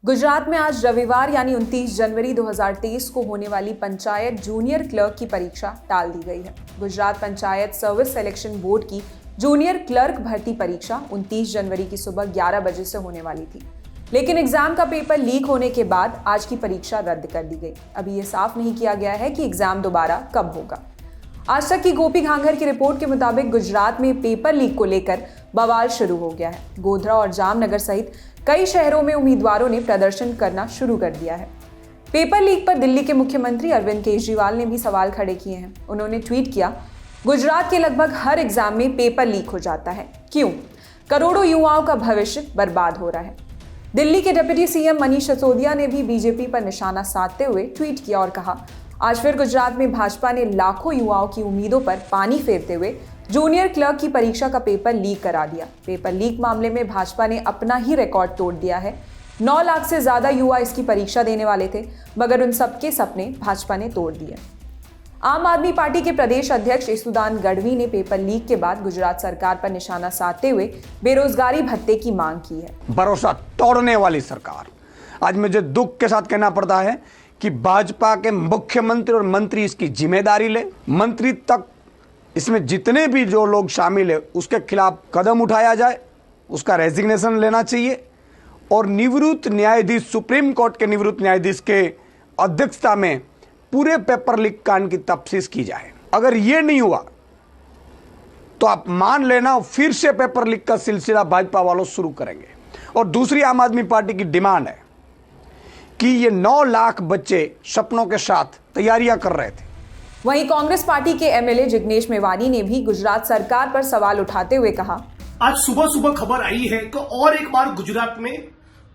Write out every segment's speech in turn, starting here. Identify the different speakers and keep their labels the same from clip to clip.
Speaker 1: गुजरात में आज रविवार यानी 29 जनवरी 2023 को होने वाली पंचायत जूनियर क्लर्क की परीक्षा टाल दी गई है। Gujarat panchayat service selection board की जूनियर क्लर्क भर्ती परीक्षा 29 जनवरी की सुबह 11 बजे से होने वाली थी, लेकिन एग्जाम का पेपर लीक होने के बाद आज की परीक्षा रद्द कर दी गई। अभी ये साफ नहीं किया गया है कि एग्जाम दोबारा कब होगा। आज तक की गोपी घांघर की रिपोर्ट के मुताबिक गुजरात में पेपर लीक को लेकर बवाल शुरू हो गया है। गोधरा और जामनगर सहित कई शहरों में उम्मीदवारों ने प्रदर्शन करना शुरू कर दिया है। पेपर लीक पर दिल्ली के मुख्यमंत्री अरविंद केजरीवाल ने भी सवाल खड़े किए हैं। उन्होंने ट्वीट किया, गुजरात के लगभग हर एग्जाम में पेपर लीक हो जाता है, क्यों? करोड़ों युवाओं का भविष्य बर्बाद हो रहा है। दिल्ली के डिप्टी सीएम मनीष सिसोदिया ने भी बीजेपी पर निशाना साधते हुए ट्वीट किया और कहा, आज फिर गुजरात में भाजपा ने लाखों युवाओं की उम्मीदों पर पानी फेरते हुए जूनियर क्लर्क की परीक्षा का पेपर लीक करा दिया। पेपर लीक मामले में भाजपा ने अपना ही रिकॉर्ड तोड़ दिया है। 9 लाख से ज्यादा युवा इसकी परीक्षा देने वाले थे, मगर उन सबके सपने भाजपा ने तोड़ दिए। आम आदमी पार्टी के प्रदेश अध्यक्ष यशुदान गढ़वी ने पेपर लीक के बाद गुजरात सरकार पर निशाना साधते हुए बेरोजगारी भत्ते की मांग की है।
Speaker 2: भरोसा तोड़ने वाली सरकार। आज मुझे दुख के साथ कहना पड़ता है कि भाजपा के मुख्यमंत्री और मंत्री इसकी जिम्मेदारी ले। मंत्री तक इसमें जितने भी जो लोग शामिल है उसके खिलाफ कदम उठाया जाए, उसका रेजिग्नेशन लेना चाहिए और निवृत्त न्यायाधीश, सुप्रीम कोर्ट के निवृत्त न्यायाधीश के अध्यक्षता में पूरे पेपर लीक कांड की तफ्तीश की जाए। अगर ये नहीं हुआ तो आप मान लेना फिर से पेपर लीक का सिलसिला भाजपा वालों शुरू करेंगे। और दूसरी आम आदमी पार्टी की डिमांड है कि ये 9 लाख बच्चे सपनों के साथ तैयारियां कर रहे थे।
Speaker 1: वहीं कांग्रेस पार्टी के एमएलए जिग्नेश मेवानी ने भी गुजरात सरकार पर सवाल उठाते हुए कहा,
Speaker 3: आज सुबह सुबह खबर आई है कि और एक बार गुजरात में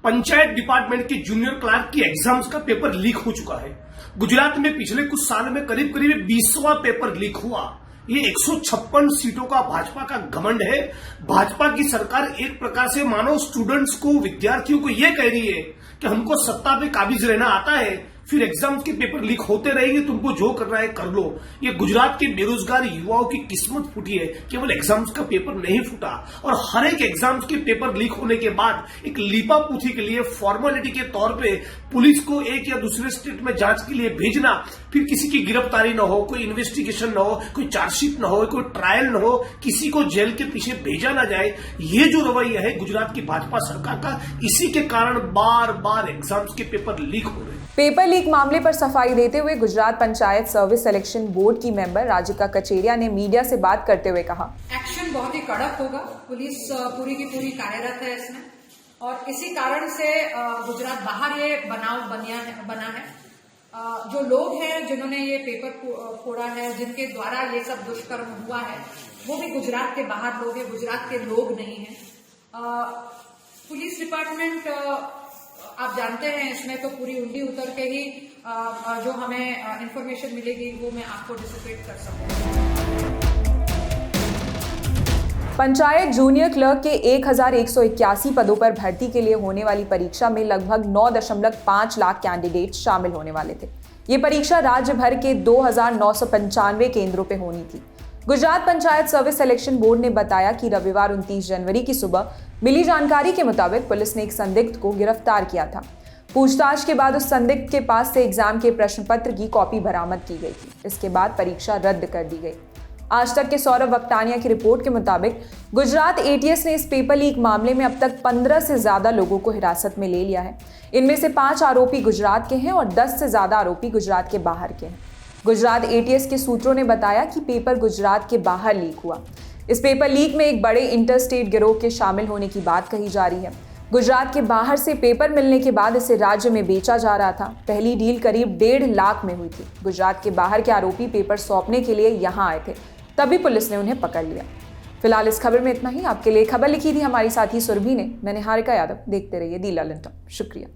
Speaker 3: पंचायत डिपार्टमेंट के जूनियर क्लर्क की एग्जाम्स का पेपर लीक हो चुका है। गुजरात में पिछले कुछ साल में करीब 20वां पेपर लीक हुआ। ये 156 सीटों का भाजपा का घमंड है। भाजपा की सरकार एक प्रकार से मानो स्टूडेंट्स को, विद्यार्थियों को ये कह रही है कि हमको सत्ता पे काबिज रहना आता है, फिर एग्जाम्स के पेपर लीक होते रहेंगे, तुमको जो करना है कर लो। ये गुजरात के बेरोजगार युवाओं की किस्मत फूटी है, केवल एग्जाम्स का पेपर नहीं फूटा। और हर एक एग्जाम्स के पेपर लीक होने के बाद एक लीपापूथी के लिए फॉर्मेलिटी के तौर पे पुलिस को एक या दूसरे स्टेट में जांच के लिए भेजना, फिर किसी की गिरफ्तारी न हो, कोई इन्वेस्टिगेशन न हो, कोई चार्जशीट न हो, कोई ट्रायल न हो, किसी को जेल के पीछे भेजा ना जाए, ये जो रवैया है गुजरात की भाजपा सरकार का, इसी के कारण बार बार एग्जाम्स के पेपर लीक हो रहे हैं।
Speaker 1: पेपर लीक मामले पर सफाई देते हुए Gujarat panchayat service selection board की मेंबर राजिका कचेरिया ने मीडिया से बात करते हुए कहा,
Speaker 4: एक्शन बहुत ही कड़क होगा। पुलिस पूरी की पूरी कार्यरत है इसमें, और इसी कारण से गुजरात बाहर ये बनाव बना है। जो लोग हैं जिन्होंने ये पेपर फोड़ा है, जिनके द्वारा ये सब दुष्कर्म हुआ है, वो भी गुजरात के बाहर लोग हैं, गुजरात के लोग नहीं हैं। पुलिस डिपार्टमेंट, आप जानते हैं, इसमें तो पूरी उंगली उतर के ही जो हमें इंफॉर्मेशन मिलेगी वो मैं आपको डिसिपेट कर सकूंगी।
Speaker 1: पंचायत जूनियर क्लर्क के 1181 पदों पर भर्ती के लिए होने वाली परीक्षा में लगभग 9.5 लाख कैंडिडेट शामिल होने वाले थे। ये परीक्षा राज्य भर के 2995 केंद्रों पे होनी थी। Gujarat panchayat service selection board ने बताया कि रविवार 29 जनवरी की सुबह मिली जानकारी के मुताबिक पुलिस ने एक संदिग्ध को गिरफ्तार किया था। पूछताछ के बाद उस संदिग्ध के पास से एग्जाम के प्रश्न पत्र की कॉपी बरामद की गई थी। इसके बाद परीक्षा रद्द कर दी गई। आज तक के सौरभ वक्तानिया की रिपोर्ट के मुताबिक गुजरात एटीएस ने इस पेपर लीक मामले में अब तक 15 से ज्यादा लोगों को हिरासत में ले लिया है। इनमें से 5 आरोपी गुजरात के हैं और 10 से ज्यादा आरोपी गुजरात के बाहर के हैं। गुजरात एटीएस के सूत्रों ने बताया कि पेपर गुजरात के बाहर लीक हुआ। इस पेपर लीक में एक बड़े इंटरस्टेट गिरोह के शामिल होने की बात कही जा रही है। गुजरात के बाहर से पेपर मिलने के बाद इसे राज्य में बेचा जा रहा था। पहली डील करीब 1.5 लाख में हुई थी। गुजरात के बाहर के आरोपी पेपर सौंपने के लिए यहाँ आए थे, तभी पुलिस ने उन्हें पकड़ लिया। फिलहाल इस खबर में इतना ही। आपके लिए खबर लिखी थी हमारी साथी सुरभि ने। मैं निहारिका यादव। देखते रहिए दी ललन टॉप। शुक्रिया।